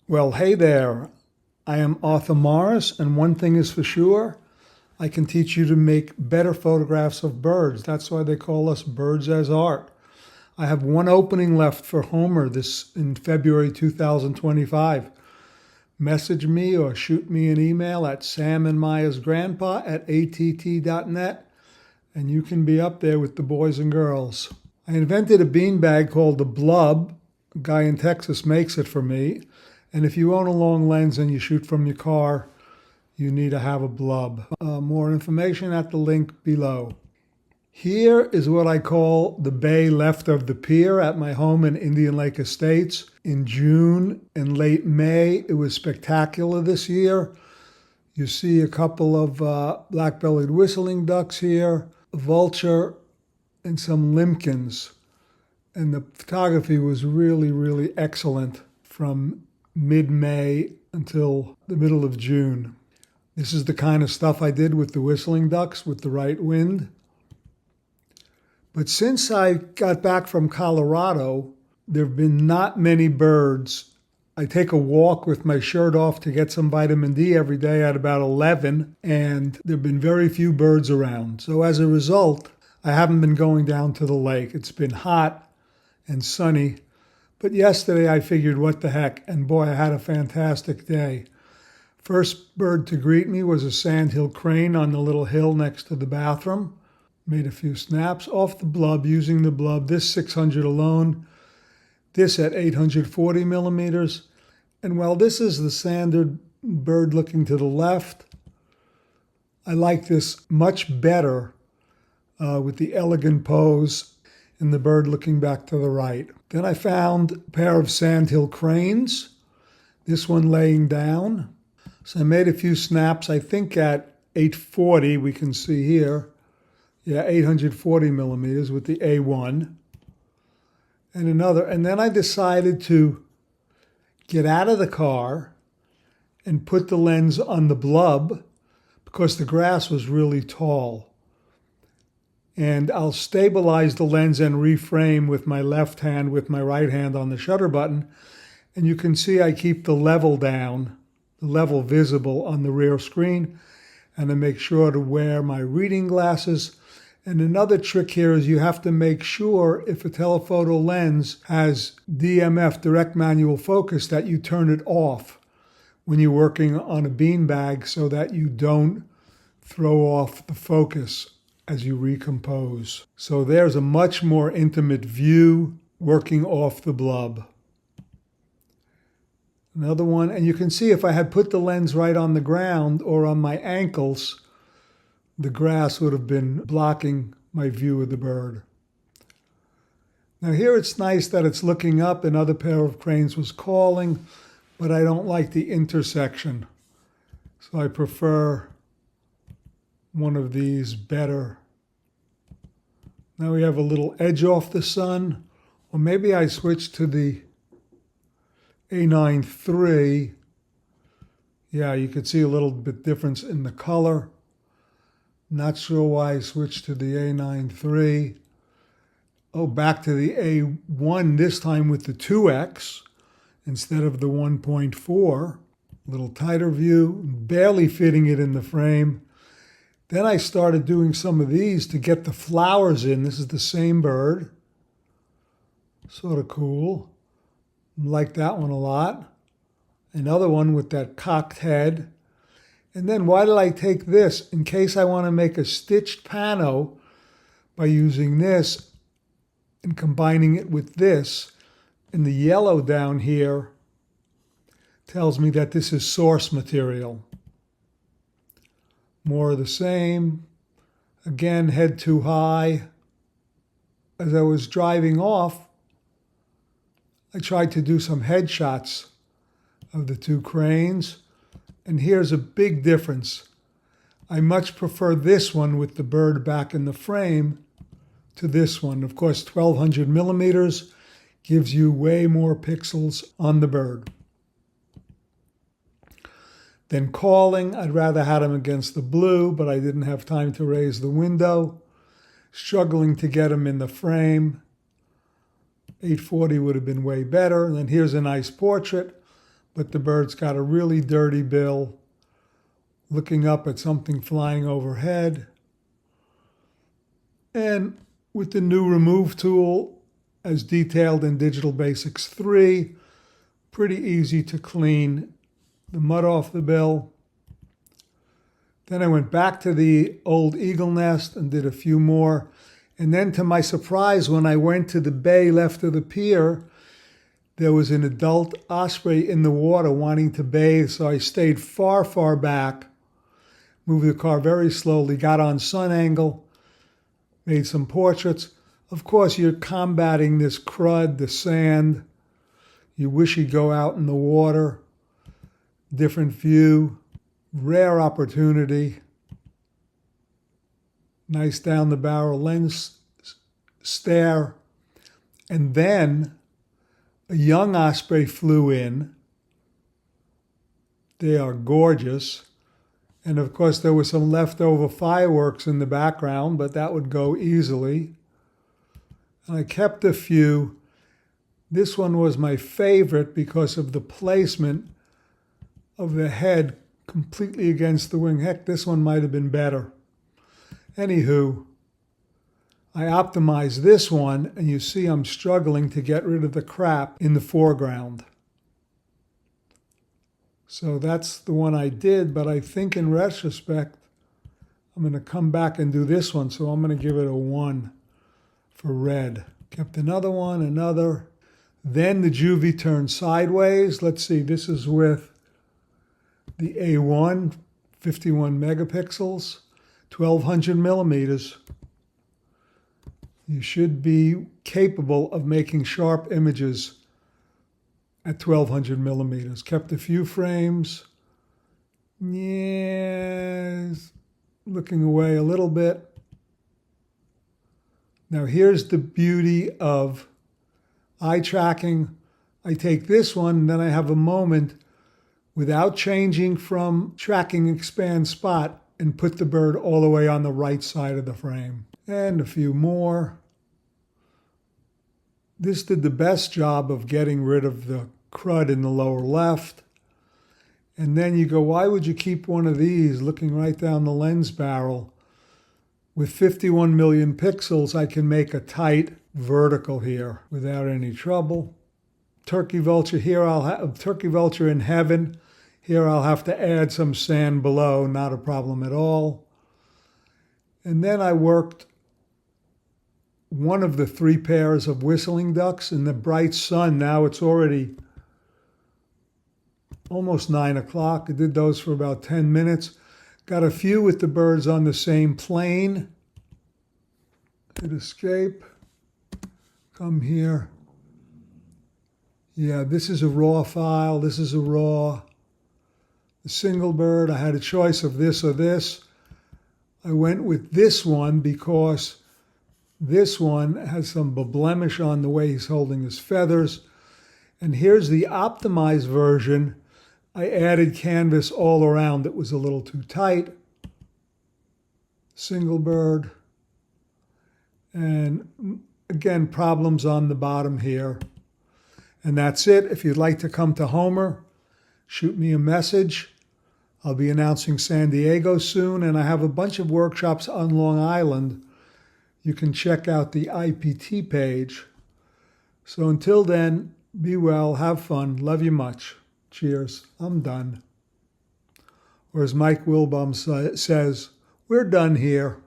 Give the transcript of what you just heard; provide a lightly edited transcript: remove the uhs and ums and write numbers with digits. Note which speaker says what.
Speaker 1: Well, hey there. I am Arthur Morris, and one thing is for sure, I can teach you to make better photographs of birds. That's why they call us Birds as Art. I have one opening left for Homer this in February 2025. Message me or shoot me an email at samandmayasgrandpa@att.net, and you can be up there with the boys and girls. I invented a beanbag called the BLUBB. A guy in Texas makes it for me. And if you own a long lens and you shoot from your car, you need to have a BLUBB. More information at the link below. Here is what I call the bay left of the pier at my home in Indian Lake Estates. In June and late May, it was spectacular this year. You see a couple of black-bellied whistling ducks here, a vulture, and some limpkins. And the photography was really, really excellent from mid-May until the middle of June. This is the kind of stuff I did with the whistling ducks with the right wind. But since I got back from Colorado, there have been not many birds. I take a walk with my shirt off to get some vitamin D every day at about 11, and there have been very few birds around. So as a result, I haven't been going down to the lake. It's been hot and sunny. But yesterday I figured, what the heck, and boy, I had a fantastic day. First bird to greet me was a sandhill crane on the little hill next to the bathroom. Made a few snaps off the BLUBB using the BLUBB, this 600 alone, this at 840 millimeters. And while this is the standard bird looking to the left, I like this much better with the elegant pose and the bird looking back to the right. Then I found a pair of sandhill cranes, this one laying down. So I made a few snaps, I think at 840, we can see here. Yeah, 840 millimeters with the A1. And another, and then I decided to get out of the car and put the lens on the BLUBB because the grass was really tall. And I'll stabilize the lens and reframe with my left hand with my right hand on the shutter button. And you can see I keep the level down, the level visible on the rear screen. And I make sure to wear my reading glasses. And another trick here is you have to make sure if a telephoto lens has DMF, direct manual focus, that you turn it off when you're working on a beanbag so that you don't throw off the focus as you recompose. So there's a much more intimate view working off the BLUBB. Another one, and you can see if I had put the lens right on the ground or on my ankles, the grass would have been blocking my view of the bird. Now here it's nice that it's looking up. Another pair of cranes was calling, but I don't like the intersection. So I prefer one of these better. Now we have a little edge off the sun, or maybe I switch to the A9 III. Yeah, you could see a little bit difference in the color. Not sure why I switched to the A9 III. Oh, back to the A1, this time with the 2X instead of the 1.4. A little tighter view, barely fitting it in the frame. Then I started doing some of these to get the flowers in. This is the same bird. Sort of cool. Like that one a lot. Another one with that cocked head. And then why did I take this? In case I want to make a stitched pano by using this and combining it with this. And the yellow down here tells me that this is source material. More of the same. Again, head too high. As I was driving off, I tried to do some headshots of the two cranes. And here's a big difference. I much prefer this one with the bird back in the frame to this one. Of course, 1200 millimeters gives you way more pixels on the bird. Then calling, I'd rather have him against the blue, but I didn't have time to raise the window. Struggling to get him in the frame. 840 would have been way better. And then here's a nice portrait. but the bird's got a really dirty bill, looking up at something flying overhead. And with the new remove tool, as detailed in Digital Basics 3, pretty easy to clean the mud off the bill. Then I went back to the old eagle nest and did a few more. And then to my surprise, when I went to the bay left of the pier, there was an adult osprey in the water wanting to bathe. So I stayed far, far back, moved the car very slowly, got on sun angle, made some portraits. Of course, you're combating this crud, the sand. You wish you'd go out in the water. Different view, rare opportunity. Nice down the barrel lens stare. And then a young osprey flew in. They are gorgeous. And of course, there was some leftover fireworks in the background, but that would go easily. And I kept a few. This one was my favorite because of the placement of the head completely against the wing. Heck, this one might have been better. Anywho, I optimized this one, and you see I'm struggling to get rid of the crap in the foreground. So that's the one I did, but I think in retrospect, I'm going to come back and do this one, so I'm going to give it a 1 for red. Kept another one, another. Then the juvie turned sideways. Let's see, this is with the A1, 51 megapixels, 1200 millimeters. You should be capable of making sharp images at 1200 millimeters. Kept a few frames. Yes, looking away a little bit. Now here's the beauty of eye tracking. I take this one, and then I have a moment without changing from tracking expand spot and put the bird all the way on the right side of the frame. And a few more. This did the best job of getting rid of the crud in the lower left. And then you go, why would you keep one of these looking right down the lens barrel? With 51 million pixels, I can make a tight vertical here without any trouble. Turkey vulture here, I'll have turkey vulture in heaven. Here I'll have to add some sand below, not a problem at all. And then I worked one of the 3 pairs of whistling ducks in the bright sun. Now it's already almost 9 o'clock. I did those for about 10 minutes. Got a few with the birds on the same plane. Hit escape. Come here. Yeah, this is a raw file. This is a raw. The single bird, I had a choice of this or this. I went with this one because this one has some blemish on the way he's holding his feathers. And here's the optimized version. I added canvas all around. It was a little too tight. Single bird. And again, problems on the bottom here. And that's it. If you'd like to come to Homer, shoot me a message. I'll be announcing San Diego soon, and I have a bunch of workshops on Long Island. You can check out the IPT page. So until then, be well, have fun, love you much. Cheers, I'm done. Or as Mike Wilbum says, we're done here.